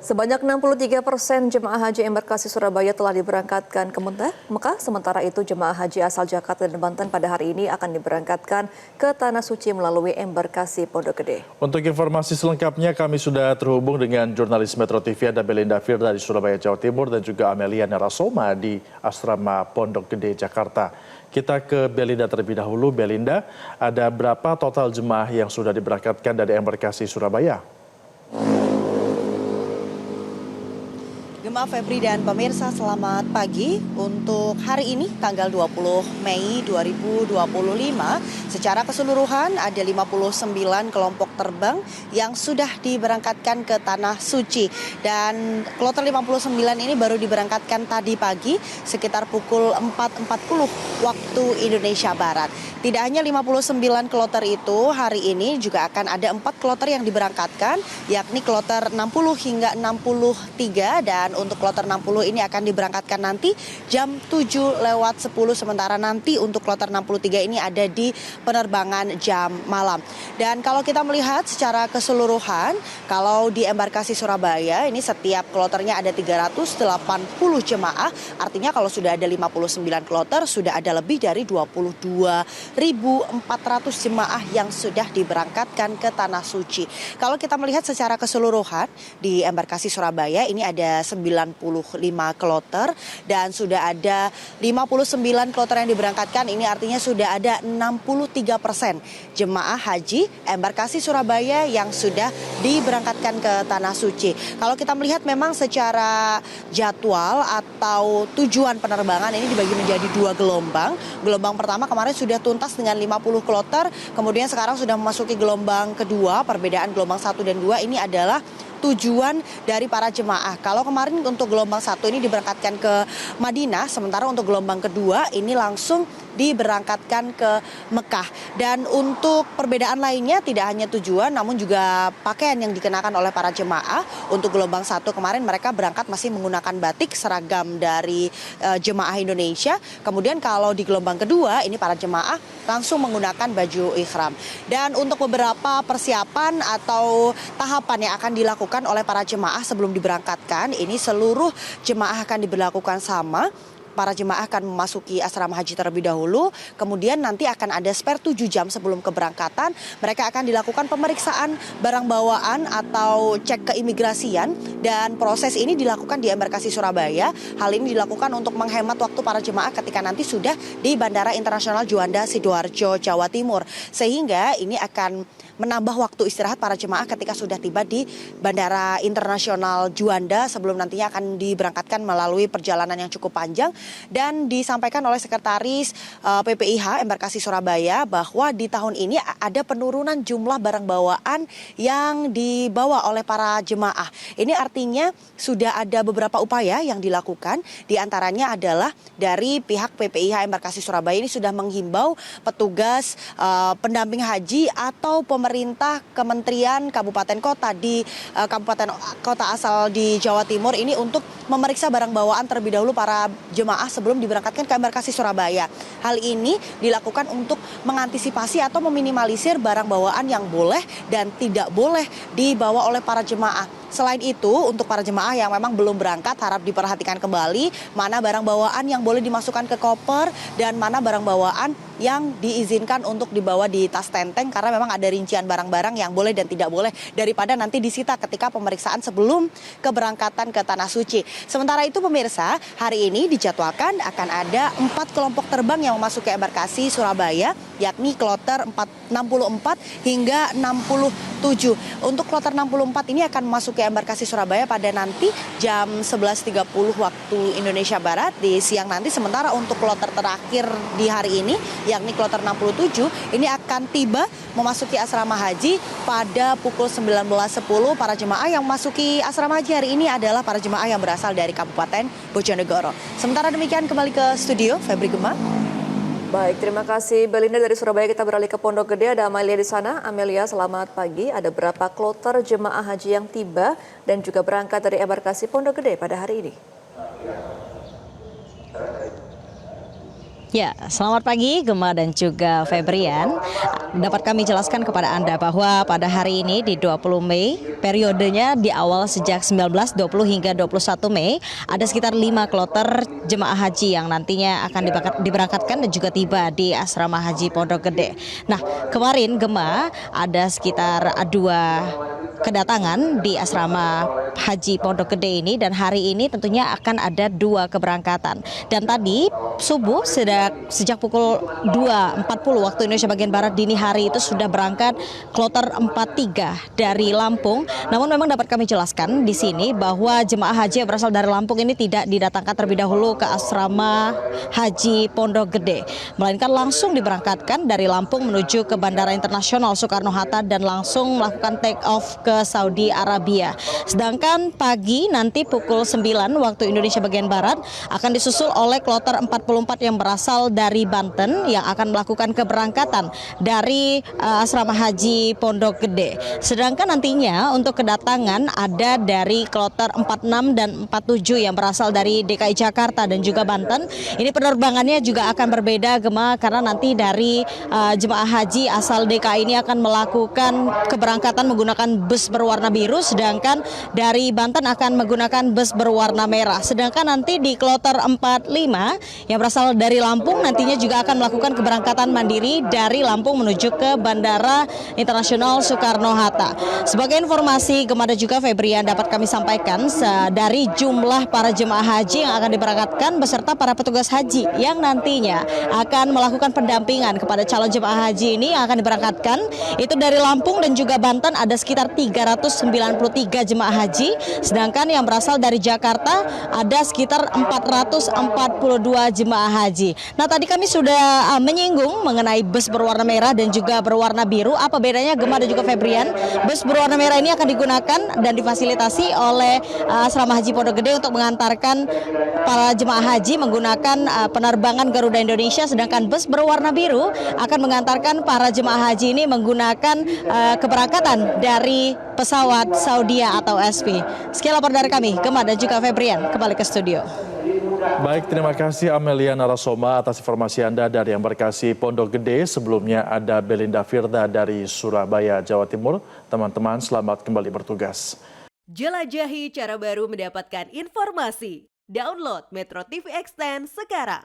Sebanyak 63% jemaah haji embarkasi Surabaya telah diberangkatkan ke Mekah, sementara itu jemaah haji asal Jakarta dan Banten pada hari ini akan diberangkatkan ke Tanah Suci melalui embarkasi Pondok Gede. Untuk informasi selengkapnya kami sudah terhubung dengan jurnalis Metro TV ada Belinda Firda di Surabaya, Jawa Timur dan juga Amelia Narasoma di Asrama Pondok Gede, Jakarta. Kita ke Belinda terlebih dahulu. Belinda, ada berapa total jemaah yang sudah diberangkatkan dari embarkasi Surabaya? Gemma, Febri dan pemirsa, selamat pagi. Untuk hari ini tanggal 20 Mei 2025 secara keseluruhan ada 59 kelompok terbang yang sudah diberangkatkan ke Tanah Suci. Dan kloter 59 ini baru diberangkatkan tadi pagi sekitar pukul 4.40 waktu Indonesia Barat. Tidak hanya 59 kloter itu, hari ini juga akan ada 4 kloter yang diberangkatkan, yakni kloter 60 hingga 63, dan untuk kloter 60 ini akan diberangkatkan nanti jam 7:10, sementara nanti untuk kloter 63 ini ada di penerbangan jam malam. Dan kalau kita melihat secara keseluruhan, kalau di embarkasi Surabaya ini setiap kloternya ada 380 jemaah, artinya kalau sudah ada 59 kloter sudah ada lebih dari 22.400 jemaah yang sudah diberangkatkan ke Tanah Suci. Kalau kita melihat secara keseluruhan di embarkasi Surabaya ini ada 95 kloter dan sudah ada 59 kloter yang diberangkatkan. Ini artinya sudah ada 63% jemaah haji embarkasi Surabaya yang sudah diberangkatkan ke Tanah Suci. Kalau kita melihat memang secara jadwal atau tujuan penerbangan ini dibagi menjadi 2 gelombang. Gelombang pertama kemarin sudah tuntas dengan 50 kloter, kemudian sekarang sudah memasuki gelombang kedua. Perbedaan gelombang 1 dan 2 ini adalah tujuan dari para jemaah. Kalau kemarin untuk gelombang 1 ini diberangkatkan ke Madinah, sementara untuk gelombang kedua ini langsung diberangkatkan ke Mekah. Dan untuk perbedaan lainnya tidak hanya tujuan namun juga pakaian yang dikenakan oleh para jemaah. Untuk gelombang 1 kemarin mereka berangkat masih menggunakan batik seragam dari jemaah Indonesia. Kemudian kalau di gelombang kedua ini para jemaah langsung menggunakan baju ihram. Dan untuk beberapa persiapan atau tahapan yang akan dilakukan oleh para jemaah sebelum diberangkatkan, ini seluruh jemaah akan diberlakukan sama. Para jemaah akan memasuki asrama haji terlebih dahulu, kemudian nanti akan ada spare 7 jam sebelum keberangkatan. Mereka akan dilakukan pemeriksaan barang bawaan atau cek keimigrasian, dan proses ini dilakukan di embarkasi Surabaya. Hal ini dilakukan untuk menghemat waktu para jemaah ketika nanti sudah di Bandara Internasional Juanda Sidoarjo, Jawa Timur. Sehingga ini akan menambah waktu istirahat para jemaah ketika sudah tiba di Bandara Internasional Juanda sebelum nantinya akan diberangkatkan melalui perjalanan yang cukup panjang. Dan disampaikan oleh Sekretaris PPIH Embarkasi Surabaya bahwa di tahun ini ada penurunan jumlah barang bawaan yang dibawa oleh para jemaah. Ini artinya sudah ada beberapa upaya yang dilakukan, diantaranya adalah dari pihak PPIH Embarkasi Surabaya ini sudah menghimbau petugas pendamping haji atau pemerintah kementerian kabupaten kota di kabupaten kota asal di Jawa Timur ini untuk memeriksa barang bawaan terlebih dahulu para jemaah sebelum diberangkatkan ke embarkasi Surabaya. Hal ini dilakukan untuk mengantisipasi atau meminimalisir barang bawaan yang boleh dan tidak boleh dibawa oleh para jemaah. Selain itu, untuk para jemaah yang memang belum berangkat, harap diperhatikan kembali mana barang bawaan yang boleh dimasukkan ke koper dan mana barang bawaan yang diizinkan untuk dibawa di tas tenteng, karena memang ada rincian barang-barang yang boleh dan tidak boleh daripada nanti disita ketika pemeriksaan sebelum keberangkatan ke Tanah Suci. Sementara itu pemirsa, hari ini dijadwalkan akan ada 4 kelompok terbang yang memasuki embarkasi Surabaya, yakni kloter 64 hingga 67. Untuk kloter 64 ini akan memasuki embarkasi Surabaya pada nanti jam 11.30 waktu Indonesia Barat di siang nanti. Sementara untuk kloter terakhir di hari ini, yakni kloter 67, ini akan tiba memasuki asrama haji pada pukul 19.10. Para jemaah yang memasuki asrama haji hari ini adalah para jemaah yang berasal dari Kabupaten Bojonegoro. Sementara demikian, kembali ke studio, Febri Gemma. Baik, terima kasih Belinda dari Surabaya. Kita beralih ke Pondok Gede, ada Amelia di sana. Amelia, selamat pagi. Ada berapa kloter jemaah haji yang tiba dan juga berangkat dari embarkasi Pondok Gede pada hari ini? Ya, selamat pagi Gema dan juga Febrian. Dapat kami jelaskan kepada Anda bahwa pada hari ini di 20 Mei, periodenya di awal sejak 19, 20 hingga 21 Mei, ada sekitar 5 kloter jemaah haji yang nantinya akan diberangkatkan dan juga tiba di Asrama Haji Pondok Gede. Nah, kemarin Gema ada sekitar 2 kedatangan di Asrama Haji Pondok Gede ini, dan hari ini tentunya akan ada 2 keberangkatan. Dan tadi subuh sejak pukul 2.40 waktu Indonesia bagian Barat dini hari itu sudah berangkat kloter 43 dari Lampung. Namun memang dapat kami jelaskan di sini bahwa jemaah haji yang berasal dari Lampung ini tidak didatangkan terlebih dahulu ke Asrama Haji Pondok Gede, melainkan langsung diberangkatkan dari Lampung menuju ke Bandara Internasional Soekarno-Hatta dan langsung melakukan take off ke Saudi Arabia. Sedangkan pagi nanti pukul 9 waktu Indonesia bagian Barat akan disusul oleh kloter 44 yang berasal dari Banten yang akan melakukan keberangkatan dari Asrama Haji Pondok Gede. Sedangkan nantinya untuk kedatangan ada dari kloter 46 dan 47 yang berasal dari DKI Jakarta dan juga Banten. Ini penerbangannya juga akan berbeda Gema, karena nanti dari jemaah haji asal DKI ini akan melakukan keberangkatan menggunakan bus berwarna biru, sedangkan dari Banten akan menggunakan bus berwarna merah. Sedangkan nanti di kloter 45 yang berasal dari Lampung nantinya juga akan melakukan keberangkatan mandiri dari Lampung menuju ke Bandara Internasional Soekarno-Hatta. Sebagai informasi Gema dan juga Febrian dapat kami sampaikan dari jumlah para jemaah haji yang akan diberangkatkan beserta para petugas haji yang nantinya akan melakukan pendampingan kepada calon jemaah haji ini yang akan diberangkatkan itu dari Lampung dan juga Banten ada sekitar 393 jemaah haji, sedangkan yang berasal dari Jakarta ada sekitar 442 jemaah haji. Nah, tadi kami sudah menyinggung mengenai bus berwarna merah dan juga berwarna biru. Apa bedanya Gema dan juga Febrian? Bus berwarna merah ini akan digunakan dan difasilitasi oleh Asrama Haji Pondok Gede untuk mengantarkan para jemaah haji menggunakan penerbangan Garuda Indonesia, sedangkan bus berwarna biru akan mengantarkan para jemaah haji ini menggunakan keberangkatan dari pesawat Saudia atau SV. Sekian laporan dari kami, Gema dan juga Febrian, kembali ke studio. Baik, terima kasih Amelia Narasoma atas informasi Anda dari Embarkasi Pondok Gede. Sebelumnya ada Belinda Firda dari Surabaya, Jawa Timur. Teman-teman, selamat kembali bertugas. Jelajahi cara baru mendapatkan informasi. Download Metro TV Extend sekarang.